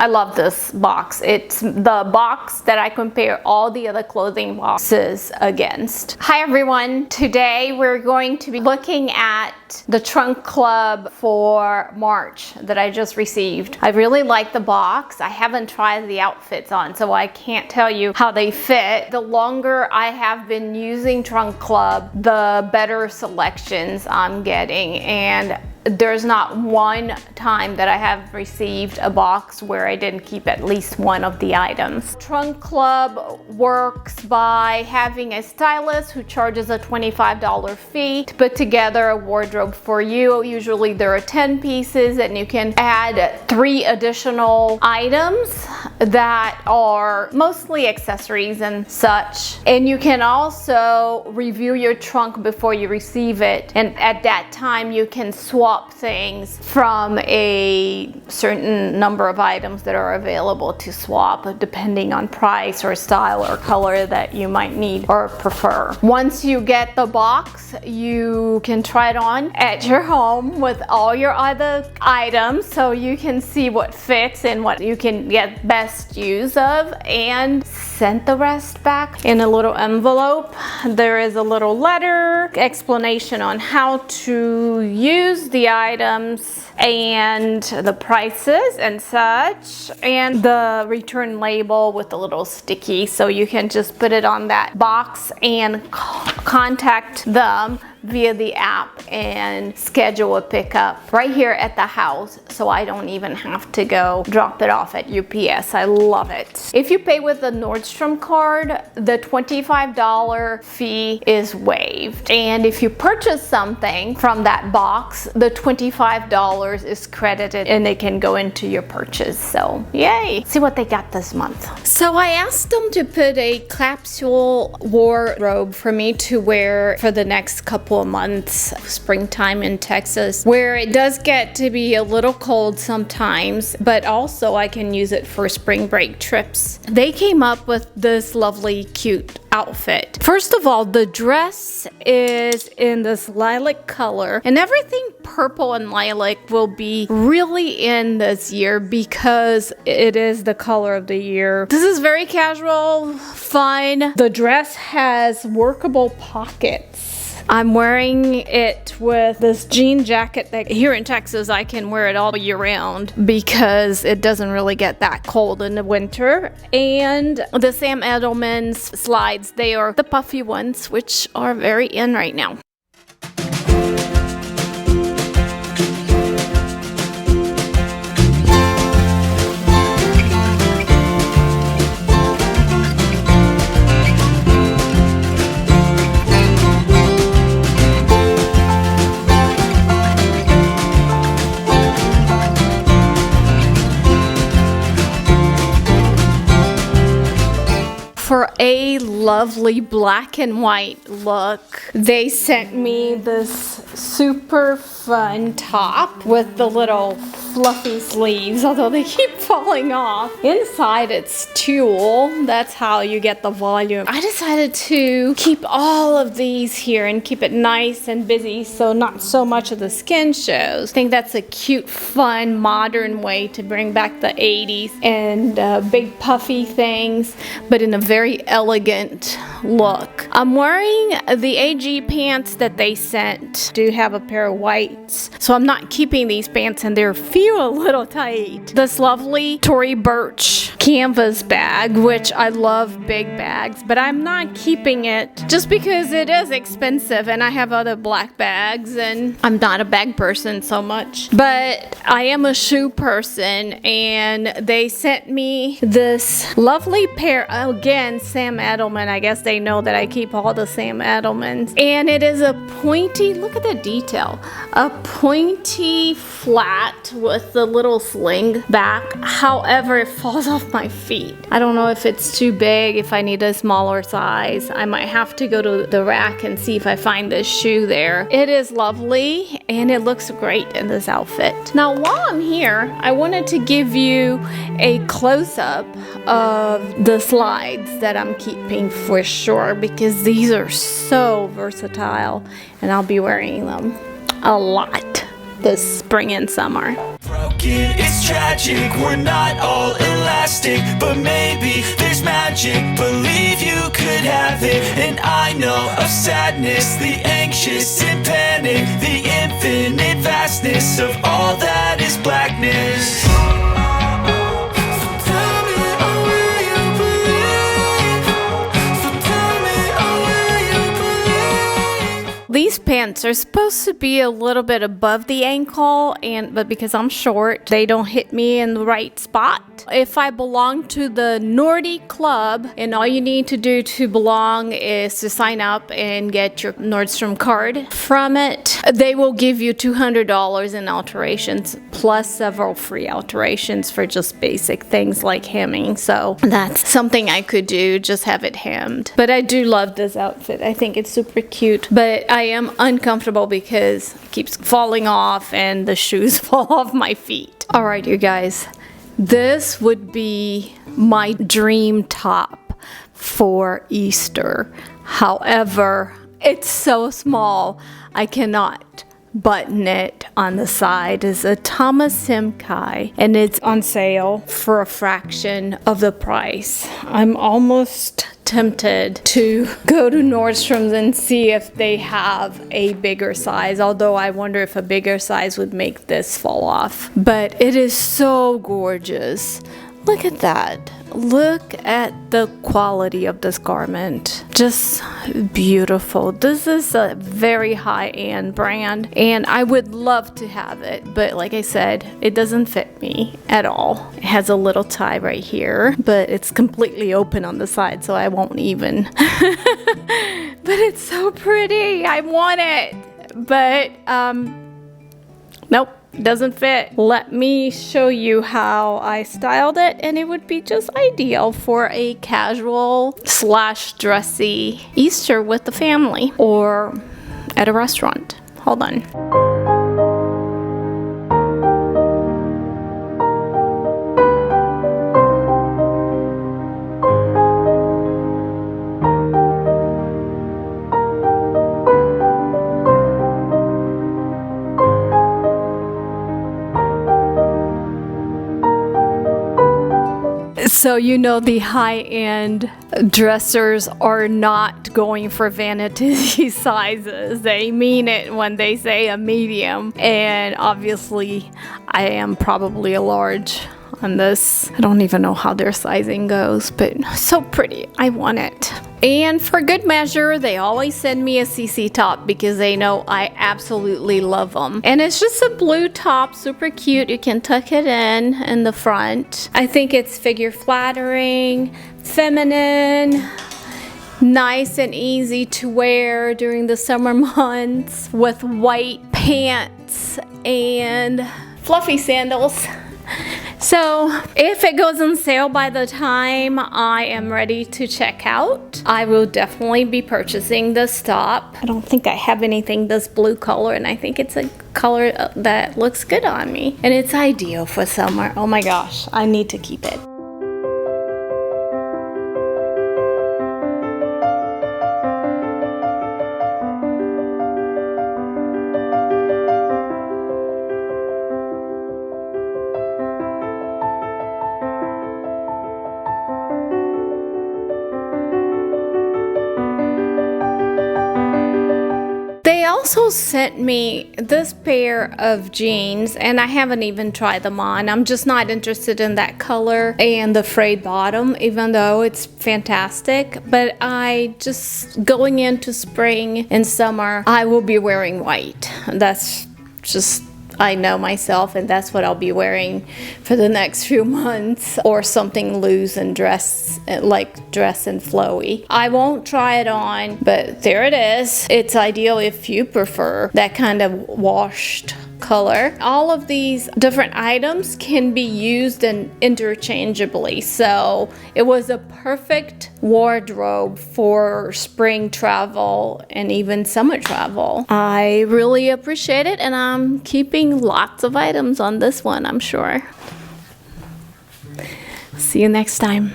I love this box. It's the box that I compare all the other clothing boxes against. Hi everyone. Today we're going to be looking at the trunk club for March that I just received. I really like the box. I haven't tried the outfits on, so I can't tell you how they fit. The longer I have been using Trunk Club, the better selections I'm getting, and there's not one time that I have received a box where I didn't keep at least one of the items. Trunk Club works by having a stylist who charges a $25 fee to put together a wardrobe for you. Usually there are 10 pieces and you can add 3 additional items that are mostly accessories and such. And you can also review your trunk before you receive it, and at that time you can swap things from a certain number of items that are available to swap depending on price or style or color that you might need or prefer. Once you get the box, you can try it on at your home with all your other items so you can see what fits and what you can get best use of, and send the rest back in a little envelope. There is a little letter, explanation on how to use the items and the prices and such, and the return label with a little sticky so you can just put it on that box and contact them via the app and schedule a pickup right here at the house, so I don't even have to go drop it off at UPS. I love it. If you pay with the Nordstrom card, the $25 fee is waived, and if you purchase something from that box, the $25 is credited and it can go into your purchase. So yay, see what they got this month. So I asked them to put a capsule wardrobe for me to wear for the next couple of months, springtime in Texas, where it does get to be a little cold sometimes, but also I can use it for spring break trips. They came up with this lovely cute outfit. First of all, the dress is in this lilac color, and everything purple and lilac will be really in this year because it is the color of the year. This is very casual, fun. The dress has workable pockets. I'm wearing it with this jean jacket that here in Texas I can wear it all year round because it doesn't really get that cold in the winter. And the Sam Edelman's slides, they are the puffy ones, which are very in right now. For a lovely black and white look, they sent me this super fun top with the little fluffy sleeves, although they keep falling off. Inside it's tulle. That's how you get the volume. I decided to keep all of these here and keep it nice and busy so not so much of the skin shows. I think that's a cute, fun, modern way to bring back the 80s and big puffy things, but in a very elegant look. I'm wearing the AG pants that they sent. Do have a pair of whites, so I'm not keeping these pants, and they're a little tight. This lovely Tory Burch canvas bag, which I love big bags, but I'm not keeping it just because it is expensive and I have other black bags and I'm not a bag person so much, but I am a shoe person, and they sent me this lovely pair, again Sam Edelman. I guess they know that I keep all the Sam Edelmans, and it is a pointy, look at the detail, a pointy flat with the little sling back. However, it falls off my feet. I don't know if it's too big, if I need a smaller size. I might have to go to the rack and see if I find this shoe there. It is lovely and it looks great in this outfit. Now while I'm here, I wanted to give you a close-up of the slides that I'm keeping for sure, because these are so versatile and I'll be wearing them a lot this spring and summer. broken, it's tragic. We're not all elastic, but maybe there's magic. Believe you could have it. And I know of sadness, the anxious and panic, the infinite vastness of all that is blackness. These pants are supposed to be a little bit above the ankle, but because I'm short, they don't hit me in the right spot. If I belong to the Nordy Club, and all you need to do to belong is to sign up and get your Nordstrom card from it, they will give you $200 in alterations, plus several free alterations for just basic things like hemming. So that's something I could do, just have it hemmed. But I do love this outfit. I think it's super cute, but I am uncomfortable because it keeps falling off and the shoes fall off my feet. All right, you guys, this would be my dream top for Easter. However, it's so small, I cannot button it on the side. It's a Thomas Himkai, and it's on sale for a fraction of the price. I'm almost tempted to go to Nordstrom's and see if they have a bigger size, although I wonder if a bigger size would make this fall off. But it is so gorgeous. Look at that. Look at the quality of this garment. Just beautiful. This is a very high-end brand, and I would love to have it, but like I said, it doesn't fit me at all. It has a little tie right here, but it's completely open on the side, so I won't even. But it's so pretty. I want it. But nope. Doesn't fit. Let me show you how I styled it, and it would be just ideal for a casual / dressy Easter with the family or at a restaurant. Hold on. So you know the high-end dressers are not going for vanity sizes. They mean it when they say a medium. And obviously I am probably a large on this. I don't even know how their sizing goes, but so pretty. I want it. And for good measure, they always send me a CC top because they know I absolutely love them. And it's just a blue top, super cute. You can tuck it in the front. I think it's figure flattering, feminine, nice and easy to wear during the summer months with white pants and fluffy sandals. So if it goes on sale by the time I am ready to check out, I will definitely be purchasing this top. I don't think I have anything this blue color, and I think it's a color that looks good on me. And it's ideal for summer. Oh my gosh, I need to keep it. They also sent me this pair of jeans, and I haven't even tried them on. I'm just not interested in that color and the frayed bottom, even though it's fantastic. But going into spring and summer, I will be wearing white. That's just, I know myself, and that's what I'll be wearing for the next few months, or something loose and dress and flowy. I won't try it on, but there it is. It's ideal if you prefer that kind of washed color. All of these different items can be used interchangeably, so it was a perfect wardrobe for spring travel and even summer travel. I really appreciate it, and I'm keeping lots of items on this one, I'm sure. See you next time.